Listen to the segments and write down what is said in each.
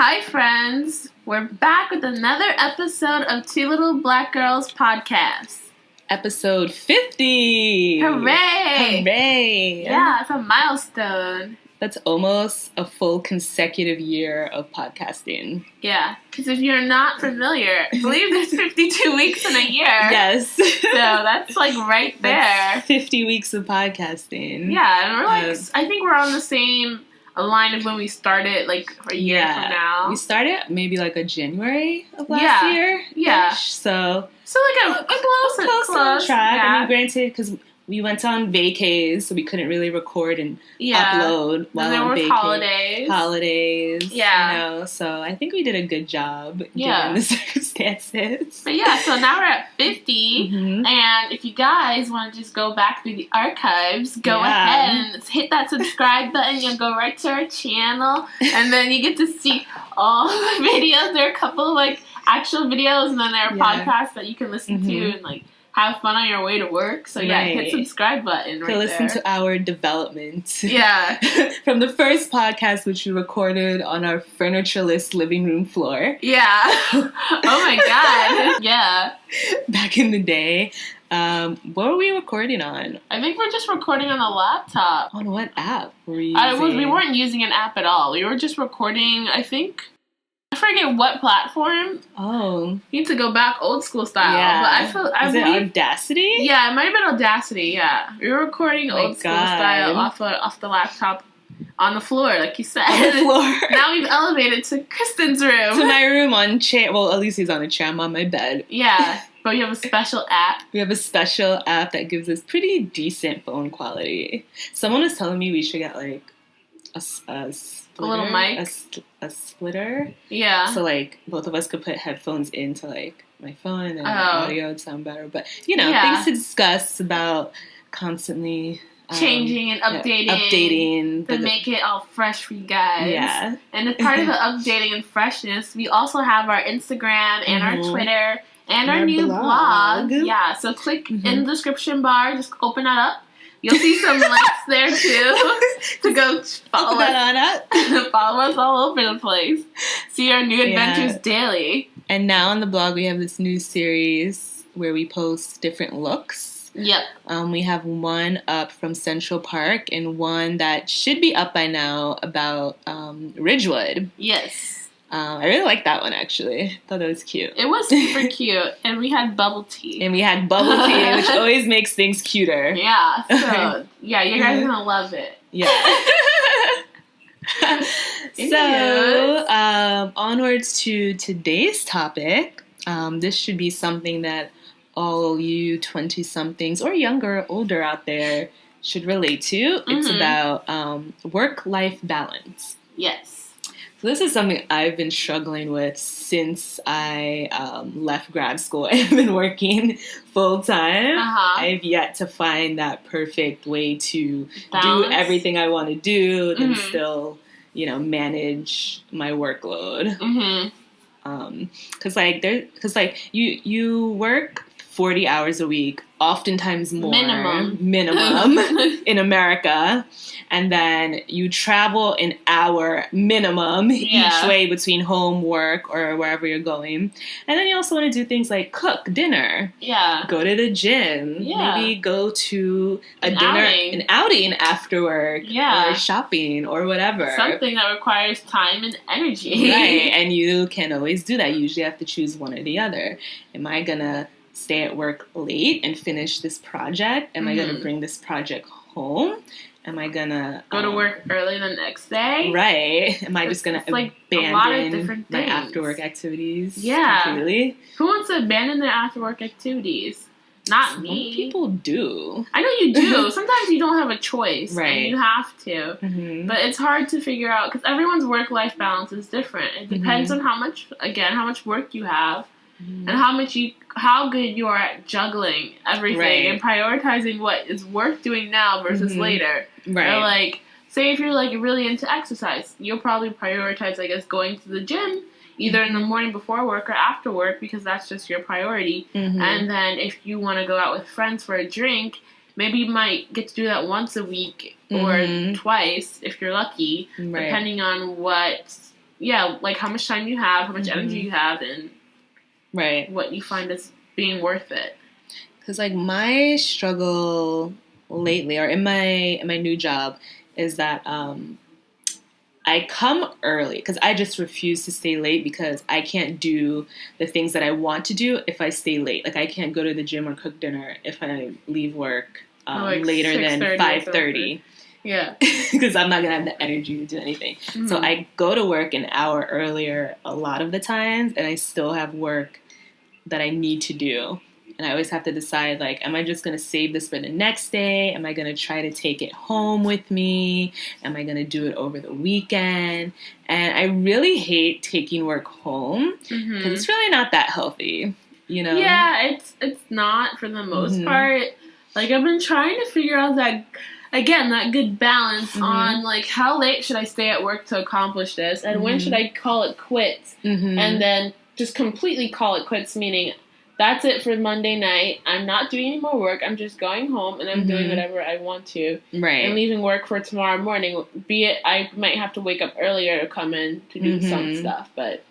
Hi, friends. We're back with another episode of Two Little Black Girls podcast. Episode 50! Hooray! Hooray! Yeah, it's a milestone. That's almost a full consecutive year of podcasting. Yeah, because if you're not familiar, I believe there's 52 weeks in a year. Yes. So that's like right there. That's 50 weeks of podcasting. Yeah, and we're like, I think we're on the same line of when we started, like a year from now. We started maybe like a January of last year. Yeah. So like a close on track. Yeah. I mean, granted, because we went on vacays, so we couldn't really record and upload while on vacation. Holidays. Yeah. You know, so I think we did a good job given the circumstances. But yeah, so now we're at 50, and if you guys want to just go back through the archives, go ahead and hit that subscribe button. You'll go right to our channel, and then you get to see all the videos. There are a couple of like actual videos, and then there are podcasts that you can listen to and like have fun on your way to work. So hit subscribe button right there. Listen to our development. Yeah. From the first podcast, which we recorded on our furnitureless living room floor. Yeah. Oh my God. Yeah. Back in the day. What were we recording on? I think we're just recording on the laptop. On what app were you using? We weren't using an app at all. We were just recording, I forget what platform. Oh. You need to go back old school style. Yeah. But Is it Audacity? Yeah, it might have been Audacity, yeah. We were recording old school style off the laptop on the floor, like you said. On the floor. Now we've elevated to Kristen's room. To my room on chair. Well, at least he's on a chair. I'm on my bed. Yeah, but we have a special app. We have a special app that gives us pretty decent phone quality. Someone was telling me we should get like a little mic, a splitter. Yeah. So like both of us could put headphones into like my phone and audio would sound better. But things to discuss about constantly changing and updating to make it all fresh for you guys. Yeah. And as part of the updating and freshness, we also have our Instagram and our Twitter and our new blog. Yeah. So click in the description bar. Just open that up. You'll see some links there, too, to go follow us. Follow us all over the place. See our new adventures daily. And now on the blog, we have this new series where we post different looks. Yep. We have one up from Central Park and one that should be up by now about Ridgewood. Yes. I really liked that one, actually. I thought that was cute. It was super cute. And we had bubble tea. Which always makes things cuter. Yeah. So, yeah, you guys are going to love it. Yeah. So, onwards to today's topic. This should be something that all you 20-somethings or younger or older out there should relate to. It's about work-life balance. Yes. So this is something I've been struggling with since I left grad school and have been working full-time. I've yet to find that perfect way to do everything I want to do and still, manage my workload. Because you work 40 hours a week, oftentimes more. Minimum in America. And then you travel an hour minimum each way between home, work, or wherever you're going. And then you also want to do things like cook dinner. Yeah. Go to the gym. Yeah. Maybe go to an outing after work. Yeah. Or shopping or whatever. Something that requires time and energy. Right. And you can always do that. You usually have to choose one or the other. Am I going to stay at work late and finish this project? Am I going to bring this project home? Am I gonna go to work early the next day? Right. Am I just gonna abandon my after work activities? Yeah. Completely? Who wants to abandon their after work activities? Not me. Some people do. I know you do. Sometimes you don't have a choice. Right. And you have to. But it's hard to figure out because everyone's work-life balance is different. It depends on how much work you have. And how good you are at juggling everything and prioritizing what is worth doing now versus later. Right. Or like, say if you're like really into exercise, you'll probably prioritize, I guess, going to the gym either in the morning before work or after work because that's just your priority. And then if you want to go out with friends for a drink, maybe you might get to do that once a week or twice if you're lucky, depending on what like how much time you have, how much energy you have, and what you find as being worth it. Because like my struggle lately, or in my new job, is that I come early because I just refuse to stay late because I can't do the things that I want to do if I stay late. Like I can't go to the gym or cook dinner if I leave work later than 5:30. Yeah. Because I'm not going to have the energy to do anything. Mm-hmm. So I go to work an hour earlier a lot of the times, and I still have work that I need to do. And I always have to decide, like, am I just going to save this for the next day? Am I going to try to take it home with me? Am I going to do it over the weekend? And I really hate taking work home because it's really not that healthy, you know? Yeah, it's not for the most part. Like, I've been trying to figure out that good balance on, like, how late should I stay at work to accomplish this? And when should I call it quits? And then just completely call it quits, meaning that's it for Monday night. I'm not doing any more work. I'm just going home and I'm doing whatever I want to. Right. And leaving work for tomorrow morning. Be it I might have to wake up earlier to come in to do some stuff. But,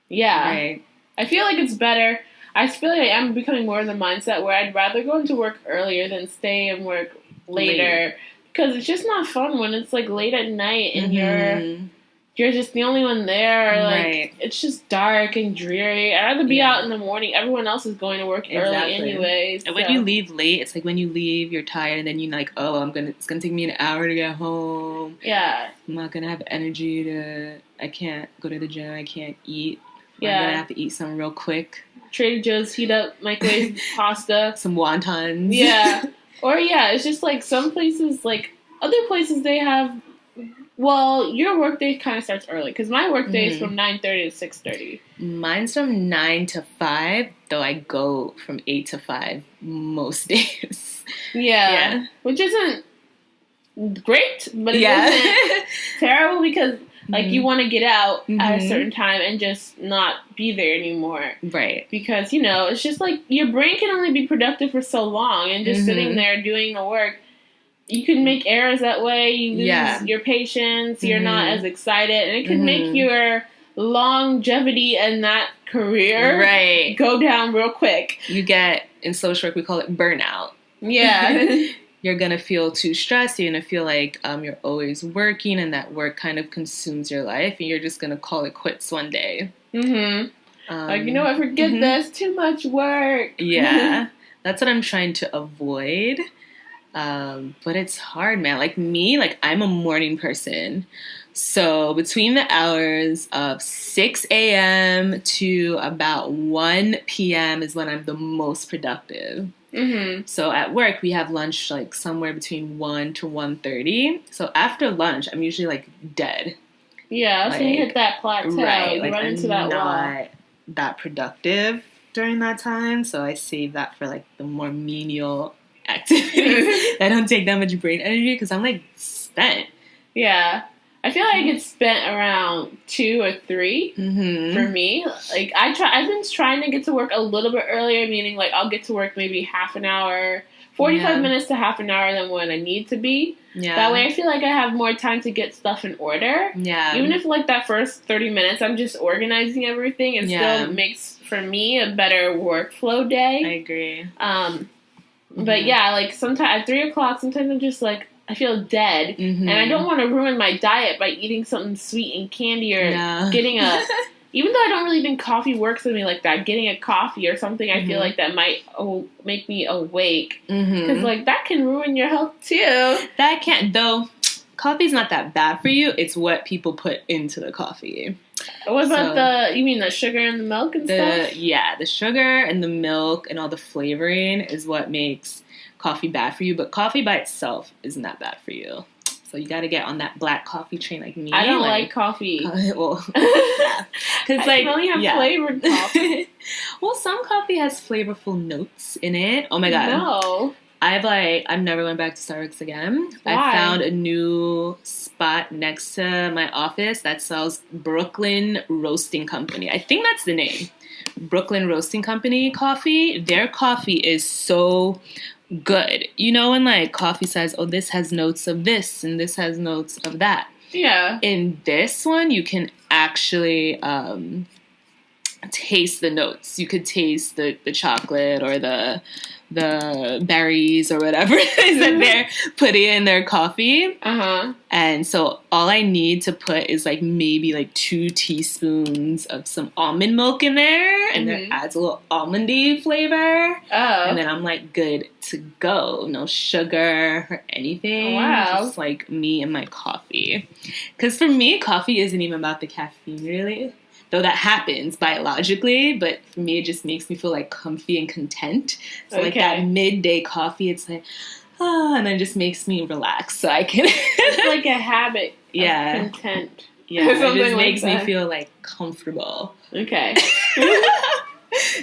yeah. Right. I feel like it's better. I feel like I'm becoming more of the mindset where I'd rather go into work earlier than stay and work later. Because it's just not fun when it's, like, late at night and you're just the only one there. Like, it's just dark and dreary. I'd rather be out in the morning. Everyone else is going to work early anyways. And when you leave late, it's like when you leave, you're tired, and then you're like, oh, it's going to take me an hour to get home. Yeah. I'm not going to have energy I can't go to the gym. I can't eat. I'm going to have to eat something real quick. Trader Joe's, heat up microwave pasta. Some wontons. Yeah. Or, it's just like some places, like other places they have. Well, your workday kind of starts early, because my workday is from 9:30 to 6:30. Mine's from 9 to 5, though I go from 8 to 5 most days. Yeah. Which isn't great, but it isn't terrible because, like, you want to get out at a certain time and just not be there anymore. Right. Because, it's just like your brain can only be productive for so long, and just sitting there doing the work. You can make errors that way. You lose your patience. You're not as excited. And it can make your longevity in that career go down real quick. You get, in social work, we call it burnout. Yeah. You're going to feel too stressed. You're going to feel like you're always working, and that work kind of consumes your life. And you're just going to call it quits one day. Like, I forget this. Too much work. Yeah. That's what I'm trying to avoid. But it's hard, man. Like me, I'm a morning person. So between the hours of 6 a.m. to about 1 p.m. is when I'm the most productive. So at work, we have lunch somewhere between 1 to 1:30. So after lunch, I'm usually dead. Yeah, so you hit that plateau. Right. You run into that wall. I'm not that productive during that time. So I save that for the more menial activities that don't take that much brain energy because I'm spent. Yeah. I feel like I get spent around 2 or 3 for me. I've been trying to get to work a little bit earlier, meaning I'll get to work maybe half an hour, 45 minutes to half an hour than when I need to be. Yeah. That way I feel like I have more time to get stuff in order. Yeah. Even if that first 30 minutes I'm just organizing everything, it still makes for me a better workflow day. I agree. But sometimes at 3 o'clock, sometimes I'm just I feel dead, and I don't want to ruin my diet by eating something sweet and candy or getting even though I don't really think coffee works with me like that, getting a coffee or something I feel like that might make me awake, because that can ruin your health too. That can't, though. Coffee's not that bad for you. It's what people put into the coffee. What about you mean the sugar and the milk and stuff? Yeah, the sugar and the milk and all the flavoring is what makes coffee bad for you. But coffee by itself isn't that bad for you. So you got to get on that black coffee train like me. I don't like coffee. Well, yeah. Because I only have flavored coffee. Well, some coffee has flavorful notes in it. Oh my god. No. I'm never going back to Starbucks again. Why? I found a new spot next to my office that sells Brooklyn Roasting Company. I think that's the name. Brooklyn Roasting Company coffee. Their coffee is so good. When coffee says, oh, this has notes of this and this has notes of that. Yeah. In this one, you can actually taste the notes. You could taste the chocolate or the berries or whatever it is that they're putting in their coffee. And so all I need to put is like maybe like 2 teaspoons of some almond milk in there, and that adds a little almondy flavor. And then I'm like good to go. No sugar or anything. Wow. Just like me and my coffee. Because for me, coffee isn't even about the caffeine really. Though that happens biologically, but for me, it just makes me feel like comfy and content. So like that midday coffee, it's like, and then it just makes me relax. So I can. It's like a habit. Of content. Yeah, it just makes me feel like comfortable. Okay.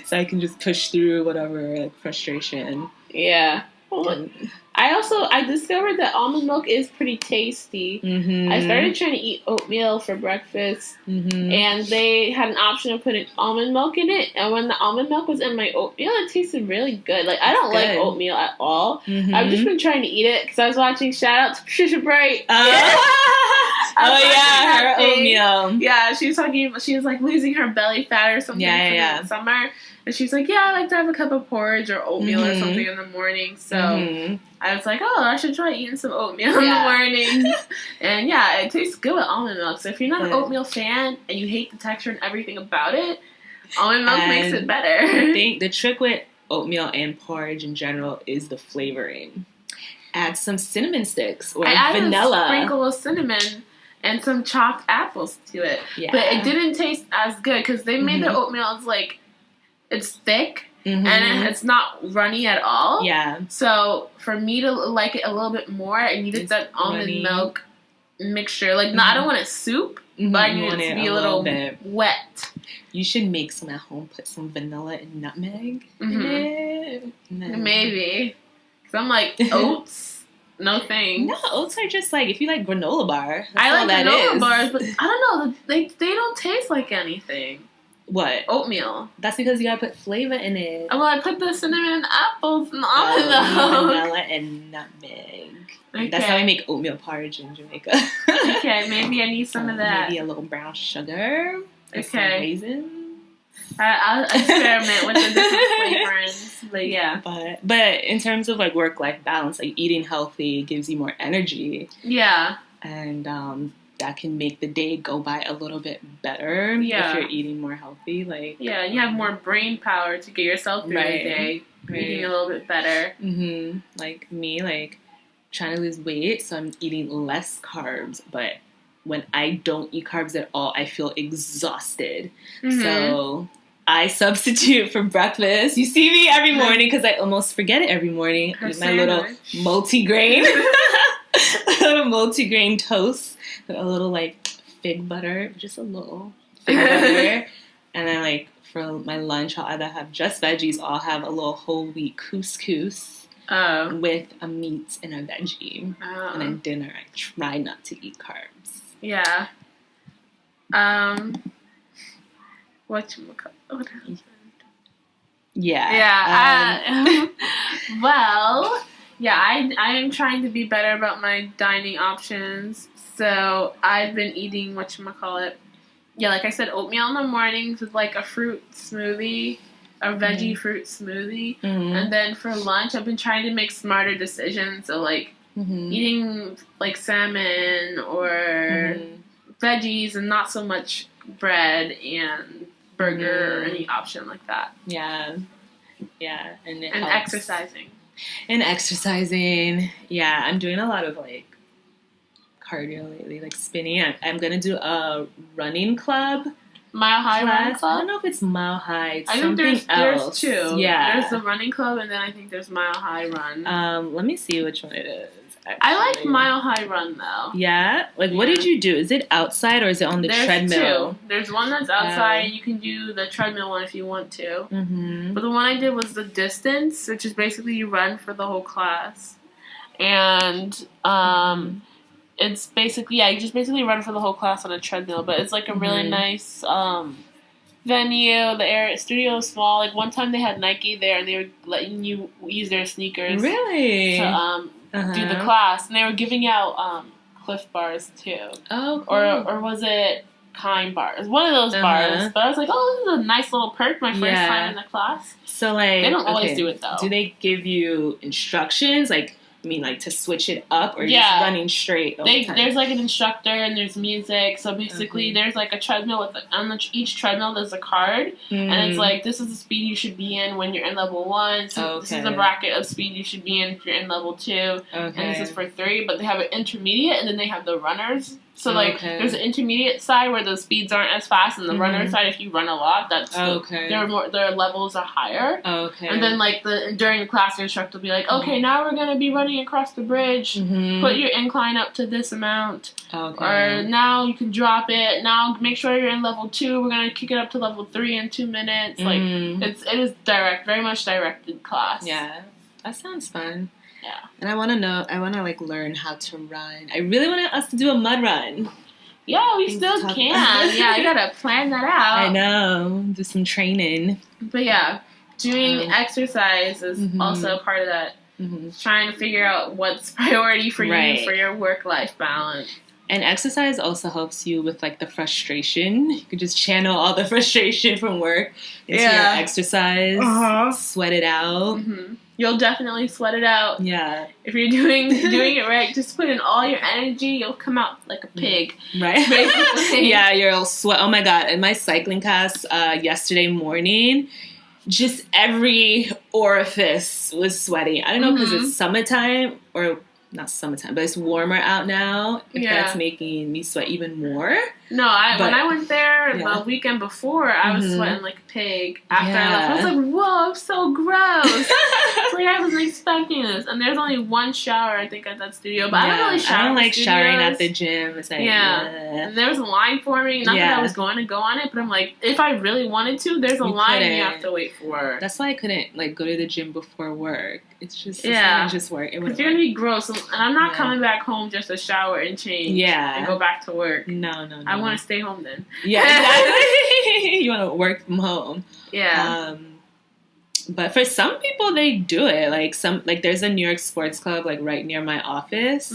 So I can just push through whatever like frustration. Yeah. Well, I discovered that almond milk is pretty tasty. I started trying to eat oatmeal for breakfast, and they had an option of putting almond milk in it. And when the almond milk was in my oatmeal, it tasted really good. Like, I don't like oatmeal at all. I've just been trying to eat it because I was watching. Shout out to Patricia Bright. Her oatmeal. Yeah, she was talking about, she was like losing her belly fat or something for the summer. And she's like, yeah, I like to have a cup of porridge or oatmeal or something in the morning. So I was like, oh, I should try eating some oatmeal in the morning. And yeah, it tastes good with almond milk. So if you're not an oatmeal fan and you hate the texture and everything about it, almond milk makes it better. I think the trick with oatmeal and porridge in general is the flavoring. Add some cinnamon sticks or vanilla. A sprinkle of cinnamon and some chopped apples to it. Yeah. But it didn't taste as good because they made their oatmeal, it's like, it's thick and it's not runny at all. Yeah. So for me to like it a little bit more, I needed that almond milk mixture. Like, I don't want it soup, but I need it to be a little bit wet. You should make some at home. Put some vanilla and nutmeg in it. Maybe. Because I'm like, oats? No thanks. No, oats are just like, if you like granola bar. I like granola bars, but I don't know. They don't taste like anything. What? Oatmeal. That's because you gotta put flavor in it. Well, I put the cinnamon and apples and almond milk. Vanilla and nutmeg. Okay. That's how we make oatmeal porridge in Jamaica. Okay, maybe I need some of that. Maybe a little brown sugar. Some raisins. I'll experiment with the different flavorings, but yeah. But in terms of like work-life balance, like eating healthy gives you more energy. Yeah. And that can make the day go by a little bit better if you're eating more healthy. Like you have more brain power to get yourself through the day. Eating a little bit better. Like me, like trying to lose weight, so I'm eating less carbs, but when I don't eat carbs at all, I feel exhausted. So I substitute for breakfast. You see me every morning because I almost forget it every morning. I eat my little multigrain, toast with a little like fig butter, just a little fig butter, and then like for my lunch, I'll either have just veggies or I'll have a little whole wheat couscous with a meat and a veggie. And then dinner, I try not to eat carbs. Yeah. Whatchamacallit? Yeah. Well, yeah, I am trying to be better about my dining options. So I've been eating whatchamacallit. Yeah, like I said, oatmeal in the mornings with like a fruit smoothie, a veggie fruit smoothie. And then for lunch, I've been trying to make smarter decisions. So like eating like salmon or veggies and not so much bread and burger or any option like that. Yeah. And exercising. And exercising. Yeah, I'm doing a lot of like cardio lately, like spinning. I'm gonna do a running club. Mile High Running Club? I don't know if it's Mile High. It's I think there's two. Yeah. There's the running club, and then I think there's Mile High Run. Let me see which one it is. Actually. I like Mile High Run, though. Yeah? Like, what did you do? Is it outside, or is it on the treadmill? There's two. There's one that's outside, and you can do the treadmill one if you want to. But the one I did was the distance, which is basically you run for the whole class. And, it's basically, you just basically run for the whole class on a treadmill, but it's like a really nice venue. The studio is small. Like one time they had Nike there and they were letting you use their sneakers. Really? To do the class. And they were giving out Cliff bars too. Oh, cool. Or was it Kind bars? One of those bars. But I was like, oh, this is a nice little perk. My first time in the class. So like, they don't always do it though. Do they give you instructions? Like, I mean, like to switch it up, or just running straight the whole time? There's like an instructor and there's music. So basically, there's like a treadmill with on each treadmill there's a card, and it's like this is the speed you should be in when you're in level 1. So this is the bracket of speed you should be in if you're in level 2, and this is for 3. But they have an intermediate, and then they have the runners. So like there's an intermediate side where the speeds aren't as fast, and the runner side, if you run a lot, that's their levels are higher. And then like during the class, the instructor will be like, okay, now we're gonna be running across the bridge. Put your incline up to this amount. Or now you can drop it. Now make sure you're in level 2. We're gonna kick it up to level 3 in 2 minutes. Like it is direct, very much directed class. Yeah, that sounds fun. Yeah. And I want to like learn how to run. I really want us to do a mud run. Yeah, we still can. Yeah, I gotta plan that out. I know. Do some training. But yeah, doing exercise is also part of that. Trying to figure out what's priority for you for your work-life balance. And exercise also helps you with like the frustration. You can just channel all the frustration from work into your exercise. Sweat it out. You'll definitely sweat it out. Yeah. If you're doing it right, just put in all your energy, you'll come out like a pig. Right. Basically. Yeah, you'll sweat. Oh my God. In my cycling class yesterday morning, just every orifice was sweaty. I don't know because it's summertime or not summertime, but it's warmer out now. If that's making me sweat even more. No, when I went there the weekend before, I was sweating like a pig. After I left, I was like, whoa, I'm so gross. Like, I wasn't expecting this. And there's only one shower, I think, at that studio. But I don't really shower. I don't like showering at the gym. It's like, and there was a line for me. Not that I was going to go on it, but I'm like, if I really wanted to, there's a line you have to wait for. That's why I couldn't like go to the gym before work. It's just just work. Because you're gonna be gross, and I'm not coming back home just to shower and change. And go back to work. No. I want to stay home then. Yeah, exactly. You want to work from home. Yeah. But for some people, they do it. Like there's a New York sports club like right near my office,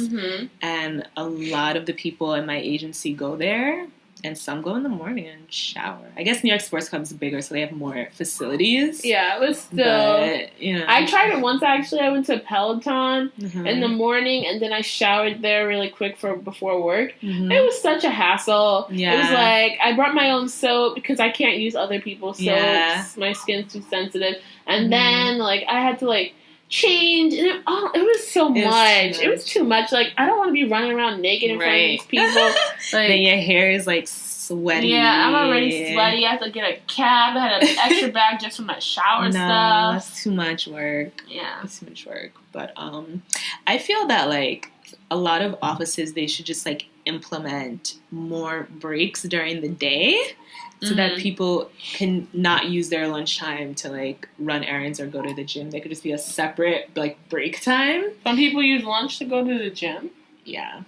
and a lot of the people in my agency go there. And some go in the morning and shower. I guess New York Sports Club is bigger, so they have more facilities. Yeah, it was still... But, I tried it once, actually. I went to Peloton in the morning, and then I showered there really quick before work. It was such a hassle. Yeah. It was like, I brought my own soap because I can't use other people's soaps. Yeah. My skin's too sensitive. And then, like, I had to, like, change, and it was so much. It was too much. Like, I don't want to be running around naked in front of these people. Like, then your hair is like sweaty. Yeah, I'm already sweaty. I have to get a cab. I had an extra bag just for my shower stuff. That's too much work. Yeah, that's too much work. But I feel that like a lot of offices, they should just like implement more breaks during the day. So that people can not use their lunchtime to like run errands or go to the gym. They could just be a separate like break time. Some people use lunch to go to the gym. Yeah.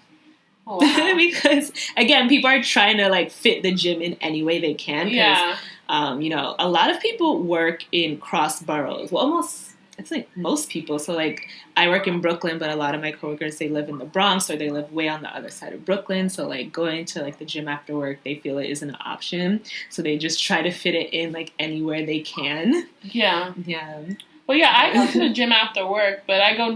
Oh, wow. Because again, people are trying to like fit the gym in any way they can. Yeah. A lot of people work in cross boroughs. Well, it's like most people. So like I work in Brooklyn, but a lot of my coworkers, they live in the Bronx or they live way on the other side of Brooklyn. So like going to like the gym after work, they feel it isn't an option. So they just try to fit it in like anywhere they can. Yeah. Yeah. Well, yeah, I go to the gym after work, but I don't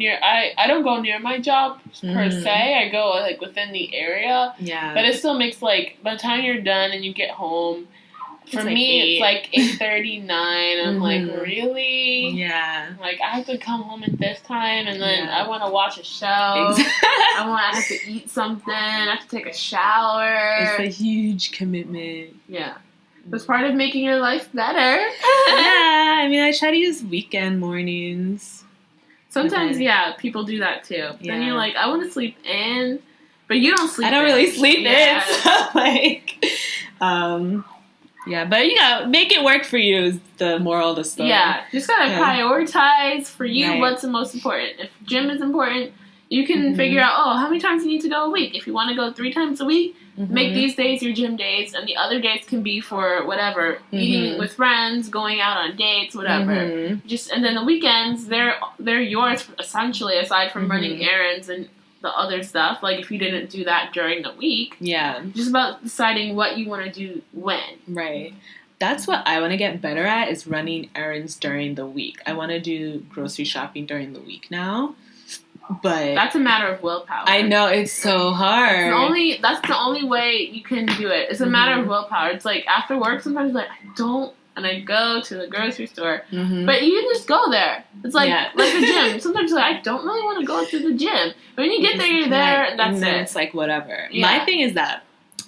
go near my job per se. I go like within the area. Yeah. But it still makes like by the time you're done and you get home, for me, it's like 8:39. I'm like, really? Yeah. Like, I have to come home at this time, and then I want to watch a show. I have to eat something. I have to take a shower. It's a huge commitment. Yeah. It's part of making your life better. Yeah. I mean, I try to use weekend mornings. Sometimes, people do that, too. Yeah. Then you're like, I want to sleep in, but you don't sleep in. I don't really sleep in, so, like... Yeah, but make it work for you is the moral of the story. Yeah, just gotta prioritize for you what's the most important. If gym is important, you can figure out, how many times you need to go a week. If you want to go 3 times a week, make these days your gym days, and the other days can be for whatever, eating with friends, going out on dates, whatever. And then the weekends, they're yours essentially, aside from running errands and the other stuff. Like, if you didn't do that during the week. Yeah. Just about deciding what you want to do when. Right. That's what I want to get better at, is running errands during the week. I want to do grocery shopping during the week now. But that's a matter of willpower. I know, it's so hard. That's the only way you can do it. It's a matter of willpower. It's like after work, sometimes like I don't, and I go to the grocery store. But you can just go there. It's like like the gym. Sometimes like, I don't really want to go to the gym. But when you get there, you're there, and that's it. It's like whatever. Yeah. My thing is that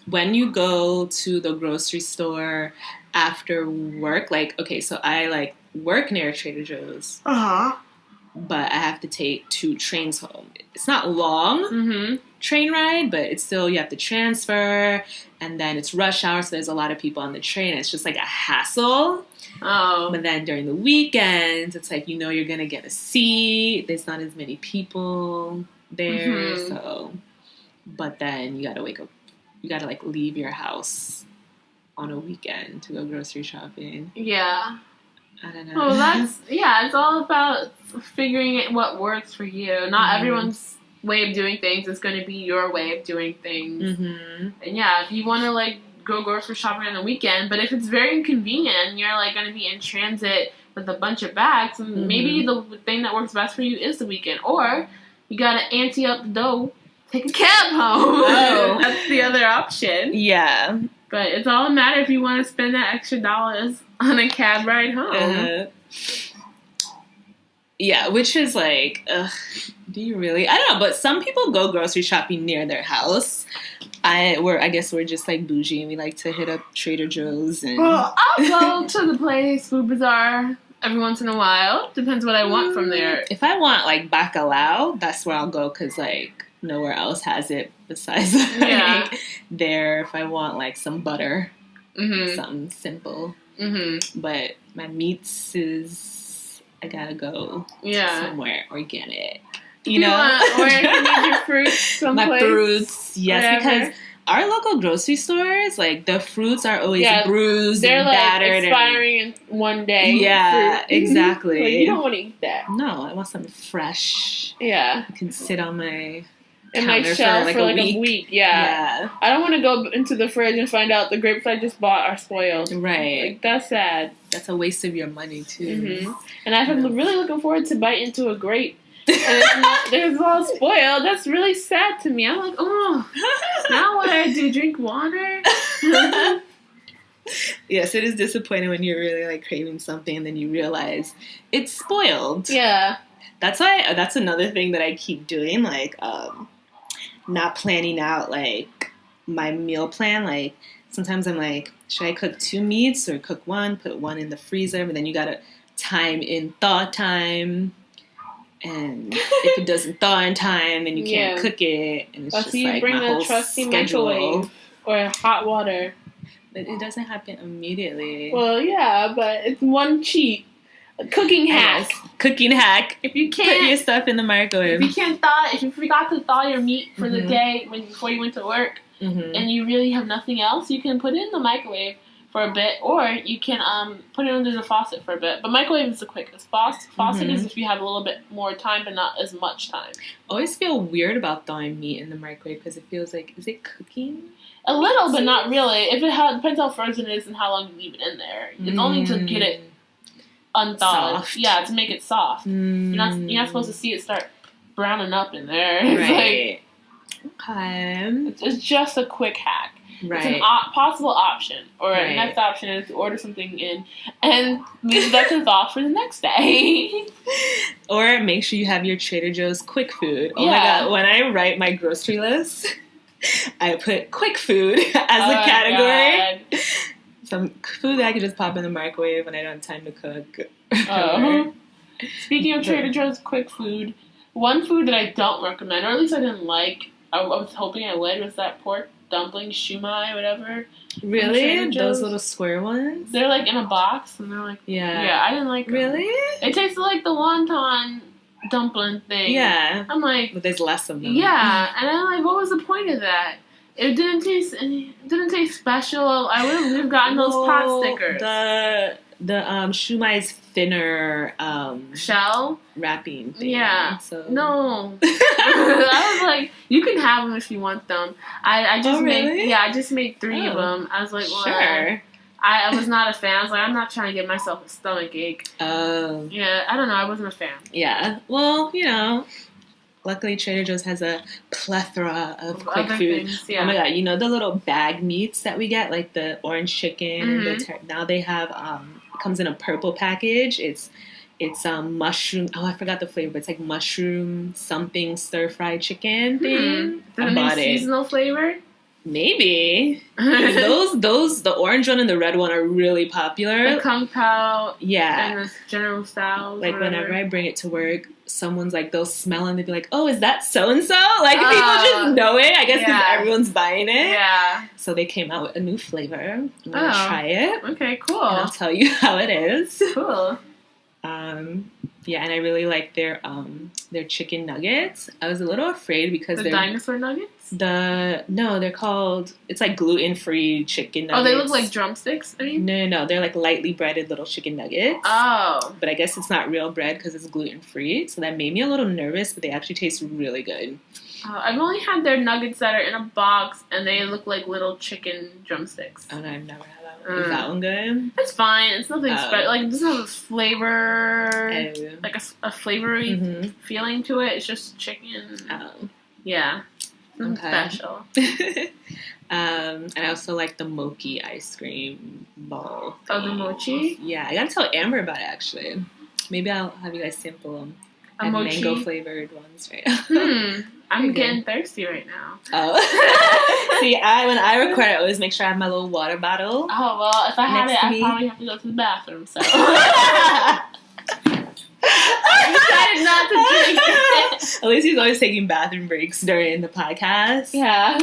when you go to the grocery store after work, like, okay, so I like work near Trader Joe's. But I have to take 2 trains home. It's not long train ride, but it's still, you have to transfer, and then it's rush hour, so there's a lot of people on the train. It's just like a hassle. But then during the weekends, it's like, you're going to get a seat. There's not as many people there, so. But then you got to wake up. You got to, like, leave your house on a weekend to go grocery shopping. Yeah. I don't know. Well, it's all about figuring out what works for you. Not everyone's way of doing things is going to be your way of doing things. And yeah, if you want to like go grocery shopping on the weekend, but if it's very inconvenient and you're like going to be in transit with a bunch of bags, maybe the thing that works best for you is the weekend. Or you got to ante up the dough, take a cab home. That's the other option. Yeah. But it's all a matter if you want to spend that extra dollars on a cab ride home. Yeah, which is like, do you really? I don't know, but some people go grocery shopping near their house. I guess we're just like bougie and we like to hit up Trader Joe's. Well, I'll go to the place, Food Bazaar, every once in a while. Depends what I want from there. If I want like bacalao, that's where I'll go because like nowhere else has it besides like there. If I want like some butter, something simple. But my meats is, I gotta go somewhere organic. You know? Where you can get your fruits someplace. My fruits, yes, because our local grocery stores, like, the fruits are always bruised and battered. They're, like, expiring in one day. Yeah, exactly. Like, you don't want to eat that. No, I want something fresh. Yeah. I can sit on my in my shelf for like a week. Yeah. I don't want to go into the fridge and find out the grapes I just bought are spoiled. Right. Like, that's sad. That's a waste of your money, too. And I've been really looking forward to bite into a grape. And it's all spoiled. That's really sad to me. I'm like, oh, now what do I do? Drink water? Yes, it is disappointing when you're really like craving something and then you realize it's spoiled. Yeah. That's another thing that I keep doing, like not planning out like my meal plan. Like sometimes I'm like, should I cook 2 meats or cook 1, put 1 in the freezer, but then you gotta time in thaw time. And if it doesn't thaw in time, then you can't cook it. And it's just like bring my whole trusty schedule. Microwave or hot water. But it doesn't happen immediately. Well, yeah, but it's one cheat. A cooking hack. Yes. Cooking hack. If you can't put your stuff in the microwave. If you forgot to thaw your meat for the day before you went to work, and you really have nothing else, you can put it in the microwave for a bit, or you can put it under the faucet for a bit. But microwave is the quickest. Faucet is if you have a little bit more time, but not as much time. I always feel weird about thawing meat in the microwave because it feels like, is it cooking? A little, but not really. If it depends how frozen it is and how long you leave it in there. It's only to get it unthawed. Soft. Yeah, to make it soft. You're not supposed to see it start browning up in there. Right. It's just a quick hack. Right. It's a possible option. Or the next option is to order something in and leave that to thaw for the next day. Or make sure you have your Trader Joe's quick food. Oh my god, when I write my grocery list, I put quick food as a category. Some food that I can just pop in the microwave when I don't have time to cook. Speaking of Trader Joe's quick food, one food that I don't recommend, or at least I didn't like, I was hoping I would, was that pork dumpling, shumai, whatever. Really? Those little square ones? They're like in a box, and they're like, yeah, I didn't like them. Really? It tasted like the wonton dumpling thing. Yeah. I'm like, but there's less of them. Yeah, and I'm like, what was the point of that? It didn't taste special. I would have gotten those pot stickers. The shumai's thinner shell wrapping thing. Yeah. So no. I was like, you can have them if you want them. I just really? I just made 3 of them. I was like, well, sure. I was not a fan. I was like, I'm not trying to get myself a stomach ache. Oh. Yeah, I don't know. I wasn't a fan. Yeah. Well, luckily Trader Joe's has a plethora of quick other food. things, yeah. Oh my god, the little bag meats that we get, like the orange chicken. Now they have it comes in a purple package. It's mushroom. Oh, I forgot the flavor. It's like mushroom something stir fried chicken thing. Is it a new seasonal flavor? Maybe. those the orange one and the red one are really popular. The Kung Pao. Yeah. And the General Tso's. Like whenever I bring it to work, someone's like, they'll smell and they'll be like, oh, is that so and so? Like people just know it. I guess because everyone's buying it. Yeah. So they came out with a new flavor. I'm gonna try it. Okay, cool. And I'll tell you how it is. Cool. Yeah, and I really like their chicken nuggets. I was a little afraid because the dinosaur nuggets? They're called, it's like gluten-free chicken nuggets. Oh, they look like drumsticks, I mean? No, they're like lightly breaded little chicken nuggets. Oh. But I guess it's not real bread because it's gluten-free, so that made me a little nervous, but they actually taste really good. I've only had their nuggets that are in a box, and they look like little chicken drumsticks. Oh, no, I've never had that one. Is that one good? It's fine. It's nothing special. Like, it doesn't have a flavor, like a flavory feeling to it. It's just chicken. Oh. Yeah. Nothing special. And I also like the mochi ice cream ball. Oh, the mochi? Yeah, I gotta tell Amber about it, actually. Maybe I'll have you guys sample them. Mango flavored ones, right? I'm getting thirsty right now. Oh. See, when I record, I always make sure I have my little water bottle. Oh, well, if I had it, I'd probably have to go to the bathroom, so. I decided not to drink it. At least he's always taking bathroom breaks during the podcast. Yeah.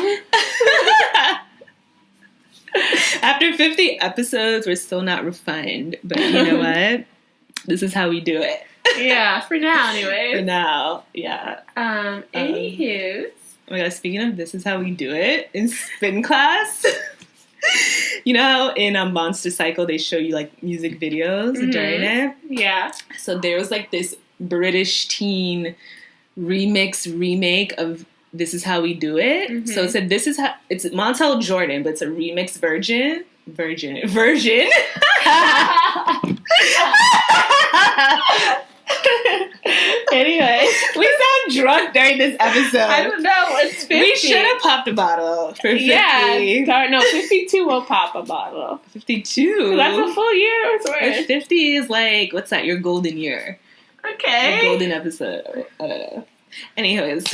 After 50 episodes, we're still not refined, but you know what? This is how we do it. Yeah, for now, anyway. For now, yeah. Anywho. Oh my god, speaking of this is how we do it, in spin class, you know how in a Monster Cycle they show you like music videos during it? Yeah. So there was like this British teen remake of This Is How We Do It. So it said it's Montel Jordan, but it's a remix version. Anyway, we sound drunk during this episode. I don't know. It's 50. We should have popped a bottle for 50. Yeah. No, 52 will pop a bottle. 52? That's a full year's worth. 50 is like, what's that? Your golden year. Okay. Your golden episode. I don't know. Anyways,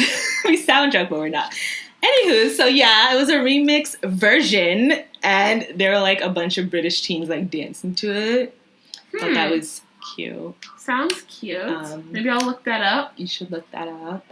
we sound drunk, but we're not. Anywho, so yeah, it was a remix version, and there were like a bunch of British teens like dancing to it. Thought that was cute. Sounds cute. Maybe I'll look that up. You should look that up.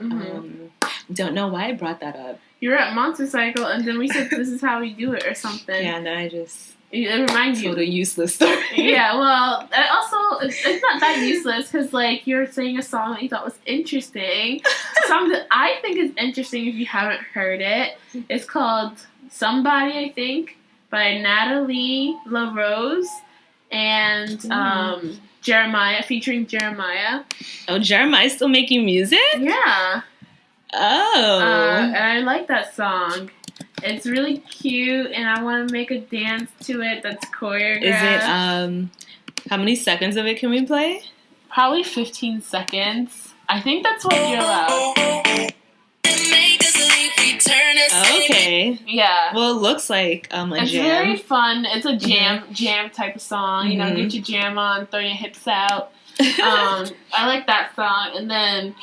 Don't know why I brought that up. You were at Monster Cycle, and then we said this is how we do it or something. Yeah, and then I just it reminds you. Told a useless story. Yeah, well, also it's not that useless because like you're saying a song that you thought was interesting. A song that I think is interesting if you haven't heard it. It's called Somebody, I think, by Natalie LaRose and Jeremiah, featuring Jeremiah. Oh, Jeremiah's still making music? Yeah. Oh. And I like that song. It's really cute, and I want to make a dance to it that's choreographed. Is it, how many seconds of it can we play? Probably 15 seconds. I think that's what you're allowed. Okay. Yeah. Well, it looks like a it's jam. Very fun. It's a jam type of song. You know, get your jam on, throw your hips out. I like that song. And then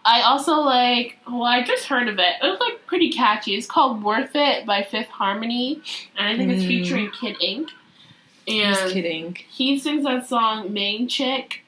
I also like, I just heard of it. It was like pretty catchy. It's called Worth It by Fifth Harmony. And I think it's featuring Kid Ink. And Who's Kid Ink? He sings that song, Main Chick.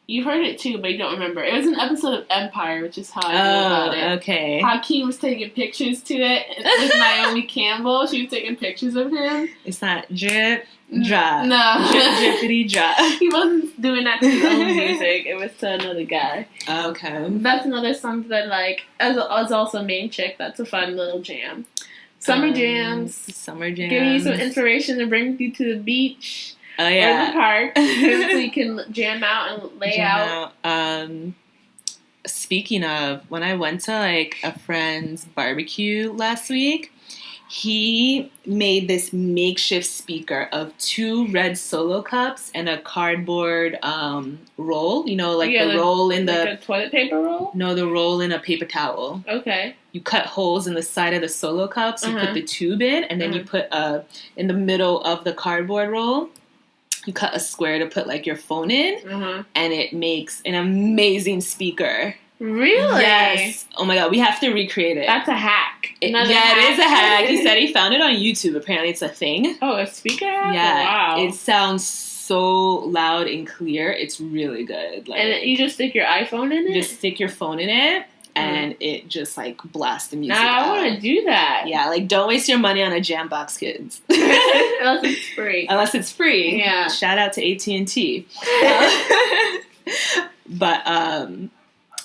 You've heard it too, but you don't remember. It was an episode of Empire, which is how I knew about it. Okay. Hakeem was taking pictures to it with Naomi Campbell. She was taking pictures of him. It's not drip, drop. No. Drip, drippity, drop. He wasn't doing that to his own music. It was to another guy. Okay. That's another song that I like. As also Main Chick. That's a fun little jam. Summer jams. Summer jams. Give you some inspiration to bring you to the beach. Oh yeah, or the park, so you can jam out and lay out. Speaking of, when I went to like a friend's barbecue last week, he made this makeshift speaker of 2 red Solo cups and a cardboard roll. You know, like the roll in like a toilet paper roll? No, the roll in a paper towel. Okay. You cut holes in the side of the Solo cups. You put the tube in, and then you put in the middle of the cardboard roll. You cut a square to put like your phone in, and it makes an amazing speaker. Really? Yes. Oh my god, we have to recreate it. That's a hack. It is a hack. He said he found it on YouTube. Apparently, it's a thing. Oh, a speaker hack? Yeah. Wow. It sounds so loud and clear. It's really good. Like, and you just stick your iPhone in it? Just stick your phone in it, and it just like blasts the music. I want to do that. Yeah, like don't waste your money on a Jambox, kids. Unless it's free. Unless it's free. Yeah. Shout out to AT&T. But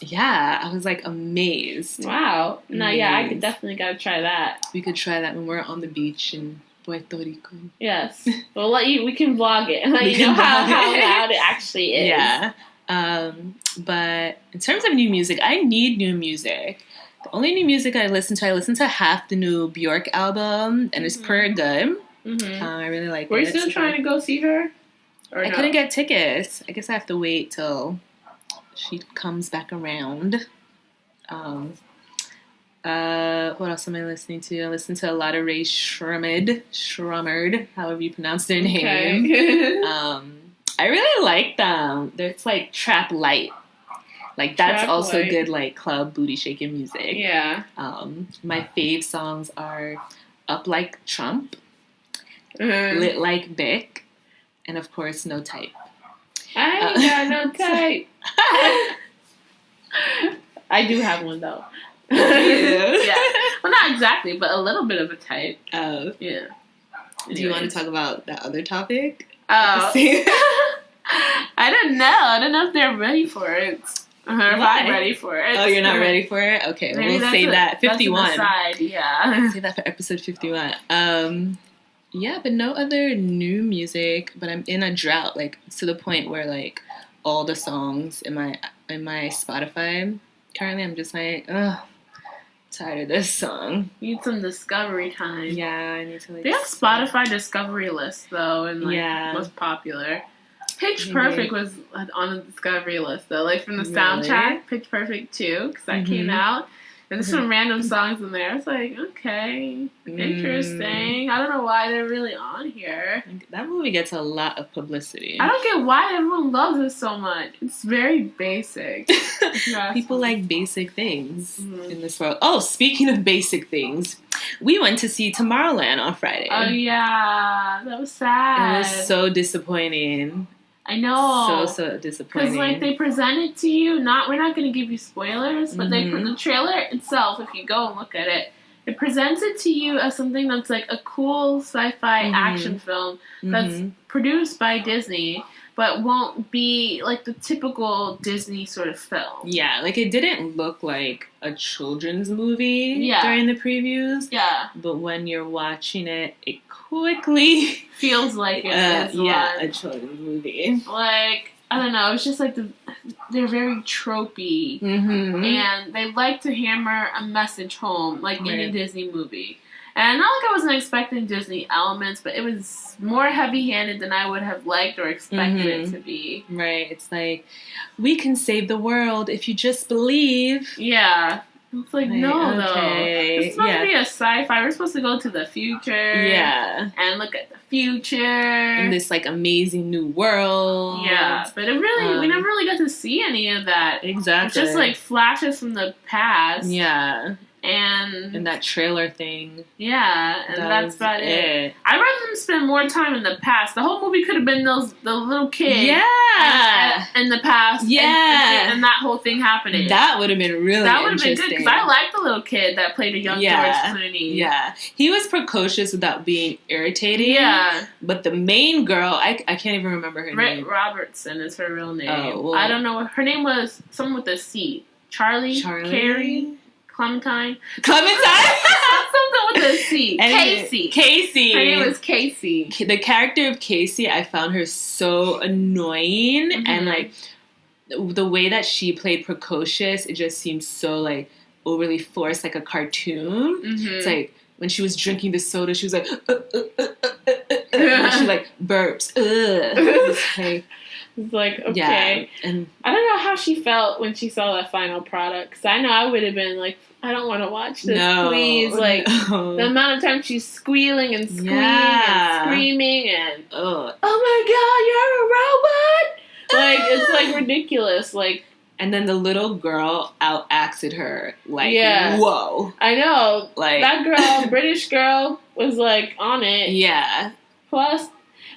yeah, I was like amazed. Wow. No, yeah, I could definitely gotta try that. We could try that when we're on the beach in Puerto Rico. Yes. We can vlog it and let you know how loud it actually is. Yeah. But in terms of new music, I need new music. The only new music I listen to half the new Bjork album, and it's pretty good. I really like it. Were you still trying to go see her? Or I couldn't get tickets. I guess I have to wait till she comes back around. What else am I listening to? I listen to a lot of Ray Shremmerd, however you pronounce their name. Okay. I really like them. It's like trap light. Like that's Trap also light. good like club booty shaking music. Yeah. My fave songs are Up Like Trump, Lit Like Bic, and of course No Type. I ain't got no type. I do have one though. Yeah. Well, not exactly, but a little bit of a type. Oh. Yeah. Do you want to talk about that other topic? Oh. I don't know. I don't know if they're ready for it. Or if I'm ready for it. Oh, you're not ready for it? Okay, Maybe we'll say that. 51. That's an aside, yeah. Say that for episode 51. Yeah, but no other new music. But I'm in a drought, like to the point where like all the songs in my Spotify currently, I'm just like, ugh, tired of this song. You need some discovery time. Yeah, I need to like. They have Spotify discovery list though, and like most popular. Pitch Perfect was on the discovery list though, like from the soundtrack. Pitch Perfect 2, because that came out. And there's some random songs in there. It's like, okay, interesting. I don't know why they're really on here. That movie gets a lot of publicity. I don't get why everyone loves it so much. It's very basic. People like basic things in this world. Oh, speaking of basic things, we went to see Tomorrowland on Friday. Oh, yeah. That was sad. It was so disappointing. I know. So disappointing. Because like they present it to you, we're not going to give you spoilers, but the trailer itself, if you go and look at it, it presents it to you as something that's like a cool sci-fi action film that's produced by Disney, but won't be like the typical Disney sort of film. Yeah, like it didn't look like a children's movie during the previews. Yeah. But when you're watching it, it quickly feels like it is a children's movie. Like, I don't know, it's just like they're very tropey, and they like to hammer a message home, like in a Disney movie. And not like I wasn't expecting Disney elements, but it was more heavy-handed than I would have liked or expected it to be. Right, it's like, we can save the world if you just believe. Yeah. It's like, no, though. It's supposed to be a sci-fi. We're supposed to go to the future. Yeah. And look at the future. In this, like, amazing new world. Yeah. But it really, we never really got to see any of that. Exactly. It's just, like, flashes from the past. Yeah. And that trailer thing. Yeah, and that's about it. I'd rather them spend more time in the past. The whole movie could have been the little kid. Yeah. In the past. Yeah. And that whole thing happening. That would have been really That would have been good, because I like the little kid that played a young George Clooney. Yeah. He was precocious without being irritating. Yeah. But the main girl, I can't even remember her name. Robertson is her real name. Oh, well, I don't know. Her name was someone with a C. Charlie? Carrie? Clementine? Something with a C. Casey. Casey. Her name was Casey. The character of Casey, I found her so annoying, and like the way that she played precocious, it just seemed so like overly forced, like a cartoon. It's like when she was drinking the soda, she was like, and she like burps. It's like, okay. Yeah, and I don't know how she felt when she saw that final product. Because I know I would have been like, I don't want to watch this, please. Like, the amount of time she's squealing and squealing and screaming and, oh my God, you're a robot! Like, it's like ridiculous. Like, and then the little girl out-acted her. Like, whoa. I know. Like, that girl, British girl, was like on it. Yeah. Plus,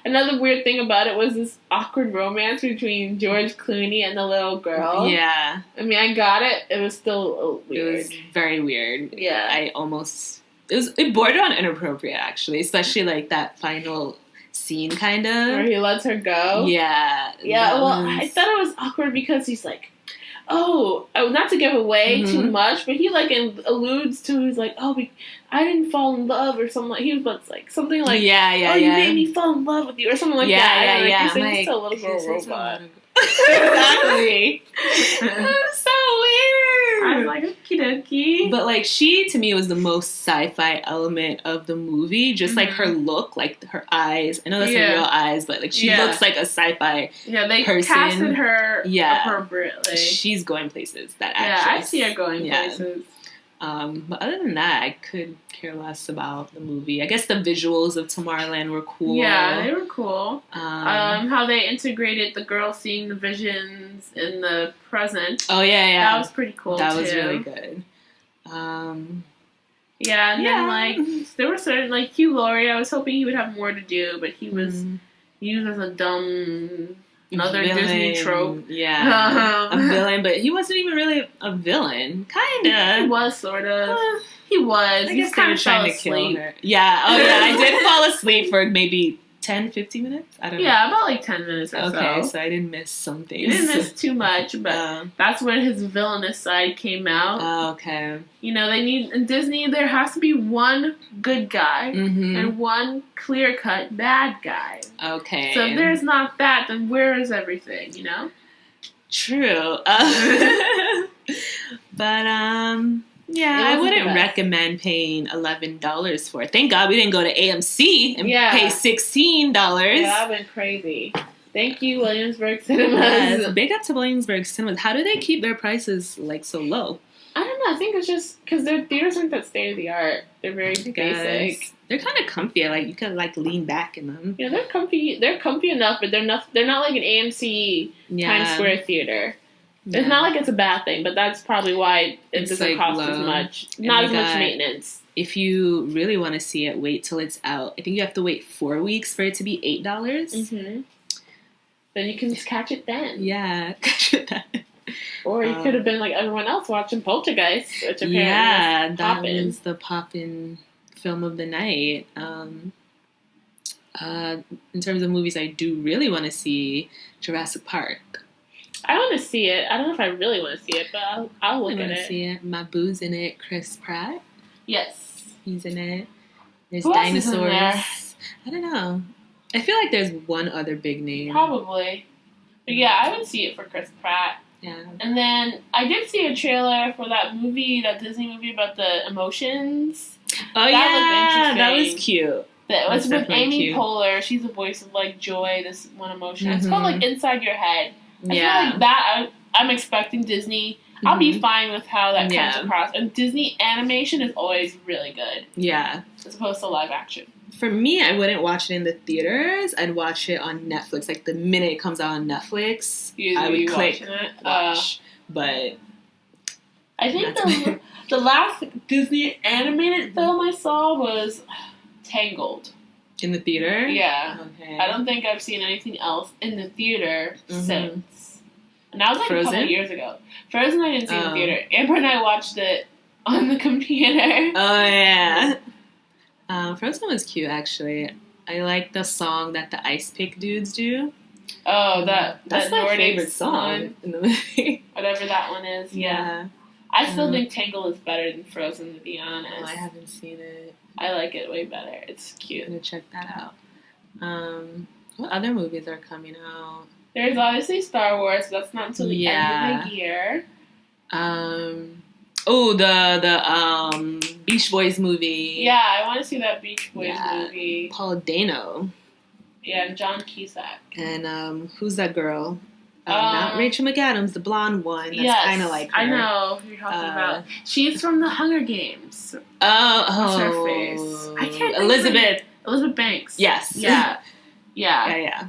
another weird thing about it was this awkward romance between George Clooney and the little girl. Yeah. I mean, I got it. It was still weird. It was very weird. Yeah. It bordered on inappropriate, actually. Especially, like, that final scene, kind of. Where he lets her go? Yeah. Yeah, well, I thought it was awkward because he's like, not to give away too much, but he, like, alludes to, he's like, I didn't fall in love or something. He was like, something like, you made me fall in love with you or something like that. Yeah. He's like, just a little girl robot. Exactly. That's so weird. I was like, okie dokie. But, like, she, to me, was the most sci-fi element of the movie. Just, like, her look, like, her eyes. I know that's her real eyes, but, like, she looks like a sci-fi they casted her appropriately. She's going places, that actress. Yeah, I see her going places. But other than that, I could care less about the movie. I guess the visuals of Tomorrowland were cool. Yeah, they were cool. How they integrated the girl seeing the visions in the present. Oh, yeah. That was pretty cool, That was really good. Then, like, there were certain, like, Hugh Laurie, I was hoping he would have more to do, but he was used as a dumb... Another villain. Disney trope. Yeah. A villain, but he wasn't even really a villain. Kinda. He was, sort of. He was. I guess kind of trying to kill her. Yeah. Oh, yeah. I did fall asleep for maybe 10, 15 minutes? I don't know. Yeah, about like 10 minutes or so. Okay, so I didn't miss something. You didn't miss too much, but that's when his villainous side came out. Oh, okay. You know, in Disney, there has to be one good guy and one clear-cut bad guy. Okay. So if there's not that, then where is everything, you know? True. But, yeah, I wouldn't recommend paying $11 for it. Thank God we didn't go to AMC and pay $16. Yeah, that would been crazy. Thank you, Williamsburg Cinemas. Yes, big up to Williamsburg Cinemas. How do they keep their prices, like, so low? I don't know. I think it's just because their theaters aren't that state-of-the-art. They're very basic. They're kind of comfy. Like, you can, like, lean back in them. Yeah, they're comfy. They're comfy enough, but they're not like an AMC Times Square theater. Yeah. It's not like it's a bad thing, but that's probably why it doesn't like cost as much. Not as much maintenance. If you really want to see it, wait till it's out. I think you have to wait 4 weeks for it to be $8. Mm-hmm. Then you can just catch it then. Yeah, catch it then. Or you could have been like everyone else watching Poltergeist, which apparently that was the pop-in film of the night. In terms of movies I do really want to see, Jurassic Park. I want to see it. I don't know if I really want to see it, but I'll look at it. I want to see it. My boo's in it. Chris Pratt. Yes. He's in it. There's dinosaurs. Who else is in there? I don't know. I feel like there's one other big name. Probably. But yeah, I would see it for Chris Pratt. Yeah. And then I did see a trailer for that movie, that Disney movie about the emotions. Oh, that looked interesting. That was cute. That was with Amy Poehler. She's the voice of, like, Joy, this one emotion. It's called, like, Inside Your Head. I feel like that, I'm expecting Disney. I'll be fine with how that comes across. And Disney animation is always really good. Yeah. As opposed to live action. For me, I wouldn't watch it in the theaters. I'd watch it on Netflix. Like, the minute it comes out on Netflix, I would click watch. But I think the last Disney animated film I saw was Tangled. In the theater? Yeah. Okay. I don't think I've seen anything else in the theater since. And that was like Frozen? A couple of years ago. Frozen I didn't see in the theater. Amber and I watched it on the computer. Oh, yeah. Frozen was cute, actually. I like the song that the Ice Pick dudes do. Oh, that's my favorite song in the movie. Whatever that one is, yeah. I still think Tangled is better than Frozen, to be honest. Oh, I haven't seen it. I like it way better. It's cute. I'm gonna check that out. What other movies are coming out? There's obviously Star Wars, but that's not until the end of the year. The Beach Boys movie. Yeah, I want to see that Beach Boys movie. Paul Dano. Yeah, and John Cusack. And who's that girl? Not Rachel McAdams, the blonde one. That's kind of like her. I know who you're talking about. She's from the Hunger Games. What's her face? I can't. Elizabeth Banks. Yes. Yeah. Yeah.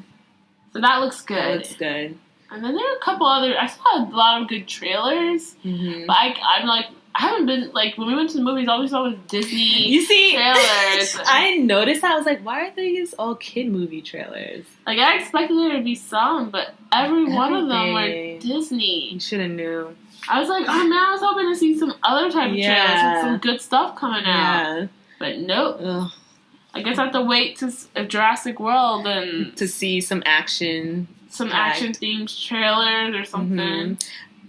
So that looks good. That looks good. And then there are a couple other. I saw a lot of good trailers, but I'm like, I haven't been like when we went to the movies. All we saw was Disney. You see, trailers. I noticed that. I was like, why are these all kid movie trailers? Like I expected there to be some, but every one of them were Disney. You should have knew. I was like, oh man, I was hoping to see some other type of trailers and some good stuff coming out. But nope. Ugh. I guess I have to wait to Jurassic World and to see some action. Some action-themed trailers or something.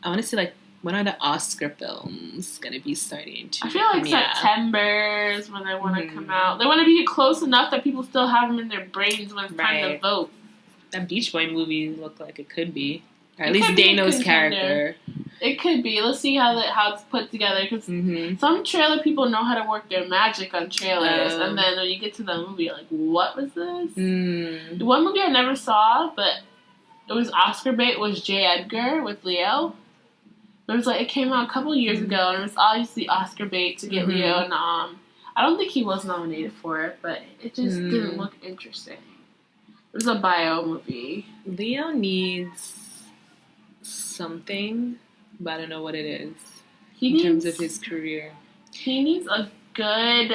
I want to see, like, when are the Oscar films going to be starting to I feel like September is when they want to come out. They want to be close enough that people still have them in their brains when it's time to vote. That Beach Boy movie looked like it could be. Or at least Dano's character. It could be. Let's see how it's put together. Because some trailer people know how to work their magic on trailers. And then when you get to the movie, you're like, what was this? The one movie I never saw, but it was Oscar bait, was J. Edgar with Leo. It was like, it came out a couple years ago, and it was obviously Oscar bait to get Leo. And I don't think he was nominated for it, but it just didn't look interesting. It was a bio movie. Leo needs something, but I don't know what it is in terms of his career. He needs a good,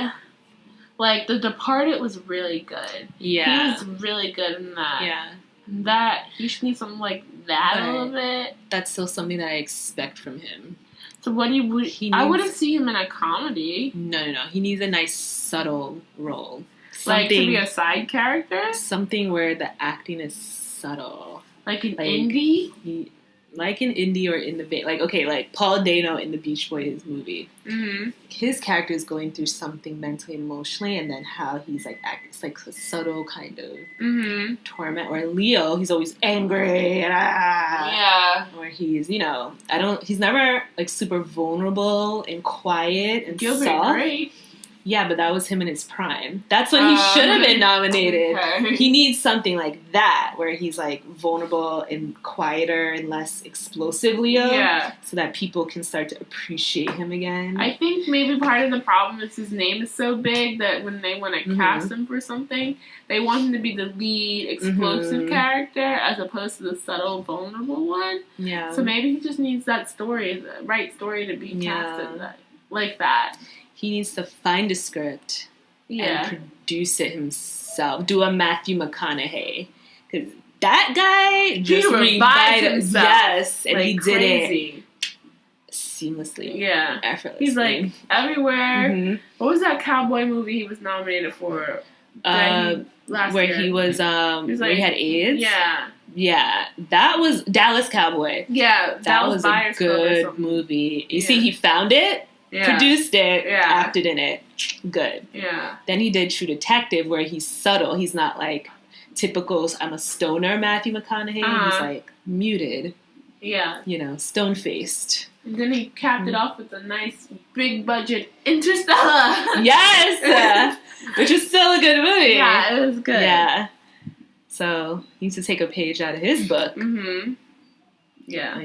like, The Departed was really good. Yeah. He was really good in that. Yeah. That, he should need something like that a little bit. That's still something that I expect from him. So what do you, I wouldn't see him in a comedy. No. He needs a nice, subtle role. Like, to be a side character? Something where the acting is subtle. Like an indie? Like an indie or in the... like Paul Dano in the Beach Boys movie. His character is going through something mentally and emotionally, and then how he's like acting. It's like a subtle kind of torment. Or Leo, he's always angry. Yeah. Or he's, he's never like super vulnerable and quiet and soft. Great. Yeah, but that was him in his prime. That's when he should have been nominated. Okay. He needs something like that, where he's like vulnerable and quieter and less explosive Leo. Yeah. So that people can start to appreciate him again. I think maybe part of the problem is his name is so big that when they want to cast him for something, they want him to be the lead explosive character as opposed to the subtle, vulnerable one. Yeah. So maybe he just needs that story, the right story to be casted like that. He needs to find a script and produce it himself. Do a Matthew McConaughey. Because that guy just revived himself. Yes, and he did it seamlessly. Yeah. Effortlessly. He's like everywhere. What was that cowboy movie he was nominated for? Last year. He was where he had AIDS? Yeah. Yeah. That was Dallas Cowboy. Yeah. That was a good movie. You see, he found it. Yeah. Produced it, acted in it. Good. Yeah. Then he did True Detective, where he's subtle. He's not like typical, I'm a stoner Matthew McConaughey. He's like muted. Yeah. Stone-faced. And then he capped it off with a nice big budget Interstellar. Yes! Which is still a good movie. Yeah, it was good. Yeah. So he needs to take a page out of his book. Yeah.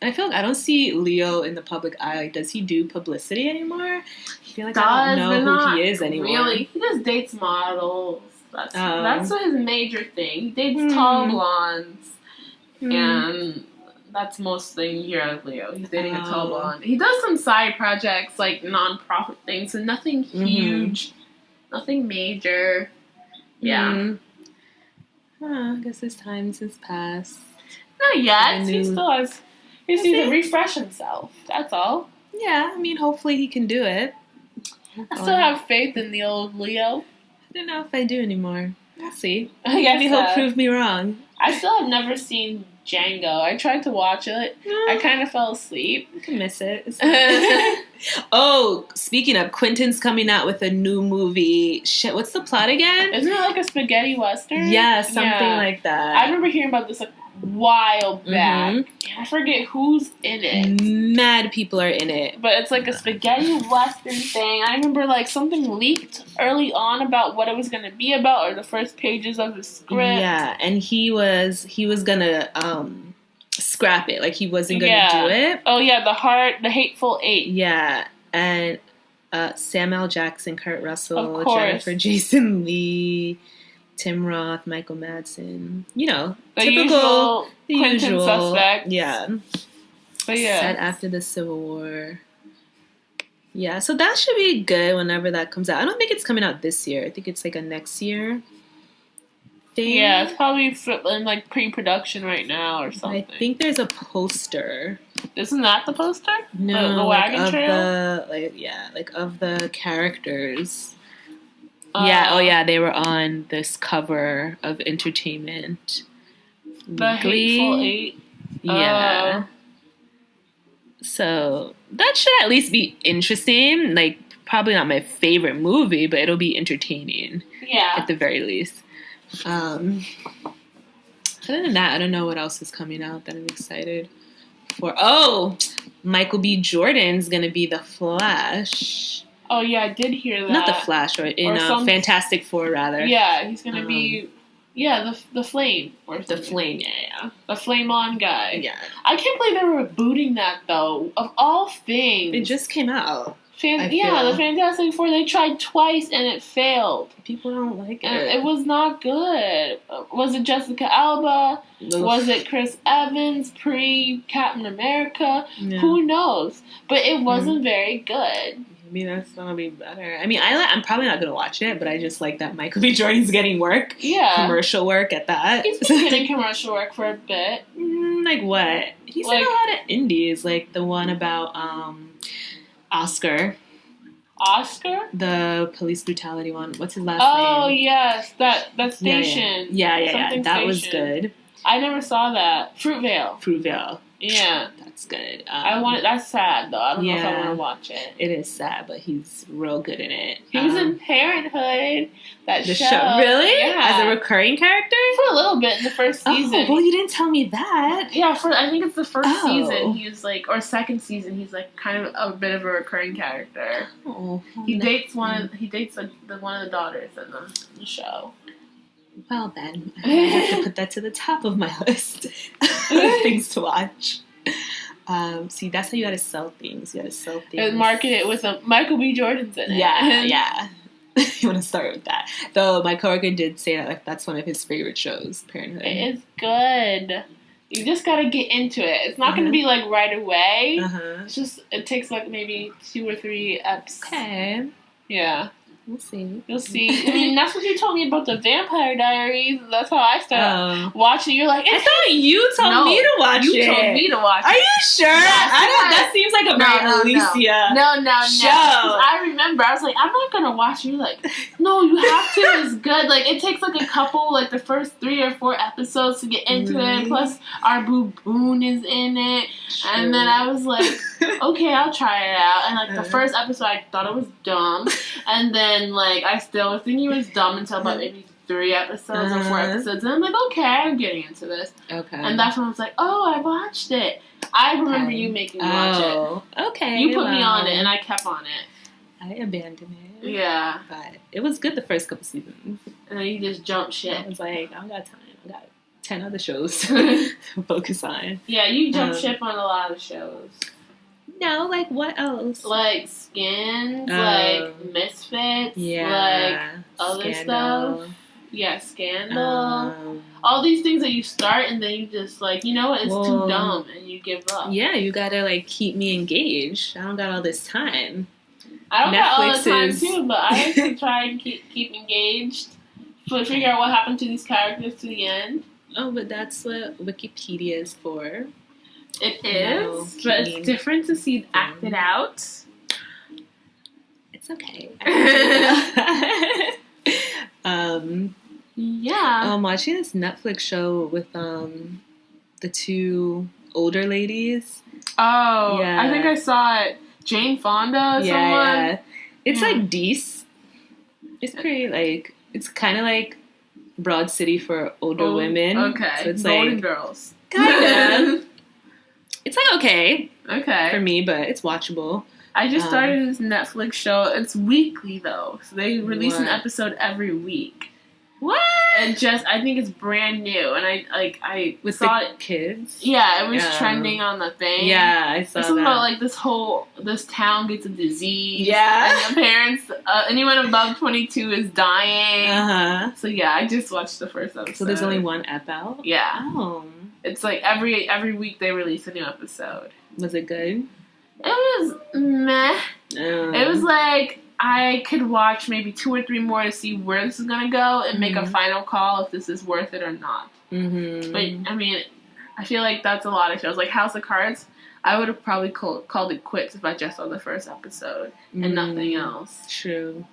I feel like I don't see Leo in the public eye. Like, does he do publicity anymore? I feel like I don't know who he is anymore. Really? He just dates models. That's his major thing. He dates tall blondes. And that's most thing here at Leo. He's dating a tall blonde. He does some side projects, like non-profit things, and nothing huge. Nothing major. Yeah. I guess his time has passed. Not yet. He still has... He just needs to refresh himself. That's all. Yeah, I mean, hopefully he can do it. I still have faith in the old Leo. I don't know if I do anymore. We'll see. Maybe he'll prove me wrong. I still have never seen Django. I tried to watch it. I kind of fell asleep. I can miss it. Oh, speaking of, Quentin's coming out with a new movie. Shit, what's the plot again? Isn't it like a spaghetti western? Yeah, something like that. I remember hearing about this a while back. I forget who's in it. Mad people are in it. But it's like a spaghetti western thing. I remember like something leaked early on about what it was going to be about, or the first pages of the script. Yeah, and he was gonna scrap it. Like he wasn't gonna do it. Oh yeah, the Hateful Eight. Yeah, and Samuel L. Jackson, Kurt Russell, Jennifer Jason Leigh, Tim Roth, Michael Madsen. You know, the usual suspect. Yeah. But yeah. Set after the Civil War. Yeah, so that should be good whenever that comes out. I don't think it's coming out this year. I think it's like a next year thing. Yeah, it's probably in like pre-production right now or something. I think there's a poster. Isn't that the poster? No, the wagon trail? Of the characters. Yeah, they were on this cover of Entertainment The Weekly. Hateful Eight. Yeah. So that should at least be interesting. Like, probably not my favorite movie, but it'll be entertaining. Yeah. At the very least. Other than that, I don't know what else is coming out that I'm excited for. Oh, Michael B. Jordan's gonna be the Flash. Oh yeah, I did hear that. Not the Flash, or Fantastic Four, rather. Yeah, he's gonna be. Yeah, the Flame. Or the Flame, yeah. The Flame On guy. Yeah. I can't believe they were rebooting that, though. Of all things. It just came out. The Fantastic Four, they tried twice and it failed. People don't like it. And it was not good. Was it Jessica Alba? Ugh. Was it Chris Evans pre-Captain America? Yeah. Who knows? But it wasn't very good. I mean, that's gonna be better. I mean, I'm probably not gonna watch it, but I just like that Michael B. Jordan's getting work. Yeah. Commercial work at that. He's been getting commercial work for a bit. Like what? He's in a lot of indies, like the one about Oscar, the police brutality one. What's his last name? Oh yes, that station. Yeah. That was good. I never saw that. Fruitvale. Yeah, that's good. That's sad though. I don't know if I want to watch it. It is sad, but he's real good in it. He was in Parenthood. The show. Really? Yeah. As a recurring character? For a little bit in the first season. Oh, well, you didn't tell me that. Yeah, I think it's the first season. He's like, or second season. He's like kind of a bit of a recurring character. Oh, he dates one of the daughters in the show. Well then, I have to put that to the top of my list of things to watch. See, that's how you gotta sell things. You gotta sell things. And market it with a Michael B. Jordan's in it. Yeah. You want to start with that. Though my coworker did say that that's one of his favorite shows, Parenthood. It is good. You just gotta get into it. It's not gonna be like right away. It's just, it takes like maybe 2 or 3 eps. Okay. Yeah. We'll see. You'll see. I mean, that's what you told me about the Vampire Diaries. That's how I started watching. You're like, I thought you told me to watch it. You told me to watch it. Are you sure? That seems like a very Alicia show. I remember. I was like, I'm not gonna watch it. You're like, no, you have to. It's good. Like, it takes like a couple, like the first 3 or 4 episodes to get into it. Plus, our Boo Boone is in it. True. And then I was like, okay, I'll try it out. And like the first episode, I thought it was dumb. And then like I still was thinking it was dumb until about maybe 3 episodes or 4 episodes, and I'm like, okay, I'm getting into this. Okay. And that's when I was like, oh, I watched it. I remember you making me watch it. Okay. You put me on it, and I kept on it. I abandoned it. Yeah. But it was good the first couple seasons. And then you just jumped shit. I was like, I don't got time. I got 10 other shows to focus on. Yeah, you jumped ship on a lot of shows. No, like what else? Like Skins, like Misfits, like other stuff. Yeah, Scandal. All these things that you start and then you just like, you know what, it's too dumb and you give up. Yeah, you gotta like keep me engaged. I don't got all this time. I don't got all the time too, but I like to try and keep engaged. But figure out what happened to these characters to the end. Oh, but that's what Wikipedia is for. It is, but it's different to see it acted out. It's okay. Yeah. I'm watching this Netflix show with the the two older ladies. Oh, yeah. I think I saw it. Jane Fonda or someone. Yeah. It's like decent. It's pretty like, it's kind of like Broad City for older women. Okay. So it's Golden like Girls. Kind of. It's like okay. Okay. For me, but it's watchable. I just started this Netflix show. It's weekly though, so they release an episode every week. What? And I think it's brand new, and I with saw the kids. Yeah, it was trending on the thing. Yeah, I saw something that. about like this town gets a disease. Yeah, and the parents, anyone above 22 is dying. So yeah, I just watched the first episode. So there's only one ep out. Yeah. Oh. It's like every week they release a new episode. Was it good? It was meh. It was like I could watch maybe 2 or 3 more to see where this is gonna go and make a final call if this is worth it or not. But I mean, I feel like that's a lot of shows. Like House of Cards, I would have probably called it quits if I just saw the first episode and nothing else. True.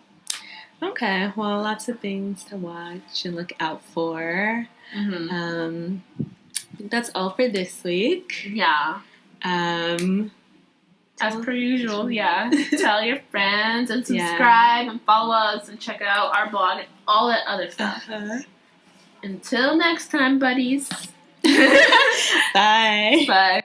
Okay, well, lots of things to watch and look out for. I think that's all for this week. Yeah. As per usual, yeah. Tell your friends and subscribe and follow us and check out our blog and all that other stuff. Until next time, buddies. Bye. Bye.